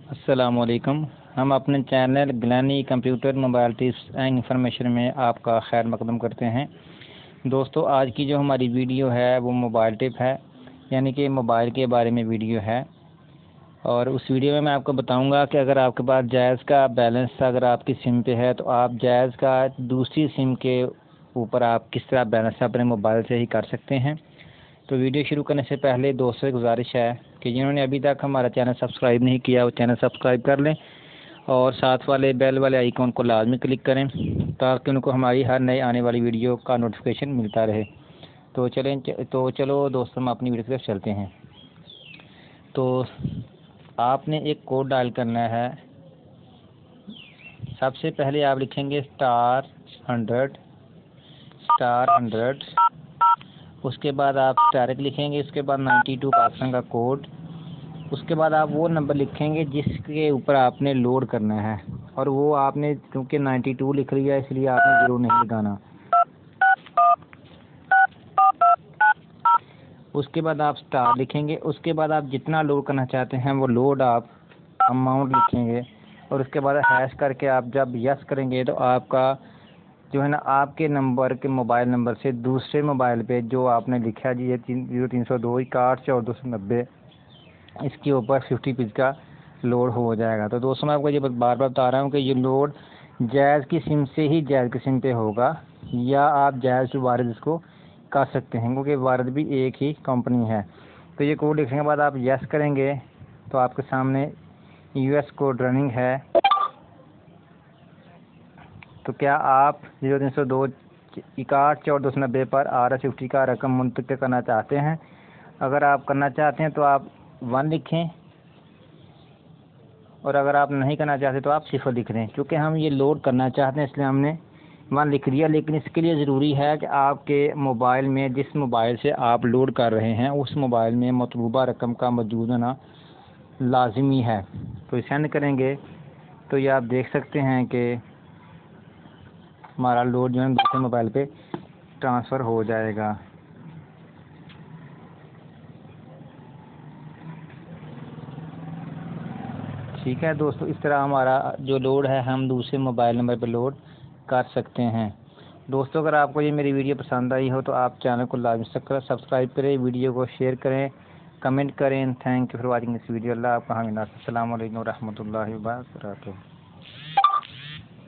अस्सलामुअलैकुम। हम अपने चैनल ग्लैनी computer mobile tips and information में आपका खैर मकदम करते हैं। दोस्तों, आज की जो हमारी वीडियो है वो मोबाइल टिप है, यानी कि मोबाइल के बारे में वीडियो है। और उस वीडियो में मैं आपको बताऊंगा कि अगर आपके पास जायज़ का बैलेंस अगर आपकी सिम पे है तो आप जायज़ का दूसरी सिम के ऊपर आप किस तरह बैलेंस अपने मोबाइल से ही कर सकते हैं। तो वीडियो शुरू करने से पहले दोस्तों से गुजारिश है कि जिन्होंने अभी तक हमारा चैनल सब्सक्राइब नहीं किया वो चैनल सब्सक्राइब कर लें और साथ वाले बेल वाले आइकॉन को लाजमी क्लिक करें ताकि उनको हमारी हर नई आने वाली वीडियो का नोटिफिकेशन मिलता रहे। तो चलो दोस्तों, हम अपनी वीडियो की तरफ चलते हैं। तो आपने एक कोड डायल करना है। सबसे पहले आप लिखेंगे *100 उसके बाद आप डायरेक्ट लिखेंगे, उसके बाद 92 पाकिस्तान का कोड, उसके बाद आप वो नंबर लिखेंगे जिसके ऊपर आपने लोड करना है। और वो आपने क्योंकि 92 लिख लिया इसलिए आपने 0 नहीं लगाना। उसके बाद आप स्टार लिखेंगे, उसके बाद आप जितना लोड करना चाहते हैं वो लोड आप अमाउंट लिखेंगे और उसके बाद हैश करके आप जब यस करेंगे तो आपका जो है ना आपके नंबर के मोबाइल नंबर से दूसरे मोबाइल पे जो आपने लिखा जी ये 0302 61 इसके ऊपर 50 पीस का लोड हो जाएगा। तो दोस्तों, मैं आपको ये बार बार बता रहा हूँ कि ये लोड जायज़ की सिम से ही जायज़ की सिम पे होगा, या आप जायज़ टू वारिद इसको कर सकते हैं क्योंकि वारिद भी एक ही कंपनी है। तो ये कोड लिखने के बाद आप यस करेंगे तो आपके सामने यूएस कोड रनिंग है। तो क्या आप 0302 61 पर RS50 का रकम मुंतकिल करना चाहते हैं? अगर आप करना चाहते हैं तो आप 1 लिखें और अगर आप नहीं करना चाहते तो आप 0 लिख दें। क्योंकि हम ये लोड करना चाहते हैं इसलिए हमने 1 लिख दिया, लेकिन इसके लिए ज़रूरी है कि आपके मोबाइल में जिस मोबाइल से आप लोड कर रहे हैं उस मोबाइल में मतलूबा रकम का मौजूद होना लाजिमी है। तो सेंड करेंगे तो ये आप देख सकते हैं कि हमारा लोड जो है दूसरे मोबाइल पे ट्रांसफ़र हो जाएगा। ठीक है दोस्तों, इस तरह हमारा जो लोड है हम दूसरे मोबाइल नंबर पर लोड कर सकते हैं। दोस्तों, अगर आपको ये मेरी वीडियो पसंद आई हो तो आप चैनल को लाजमी सब्सक्राइब करें, वीडियो को शेयर करें, कमेंट करें। Thank you for watching this video. Allah आपका हमें। अस्सलाम वालेकुम रहमतुल्लाहि व बरकातुहू।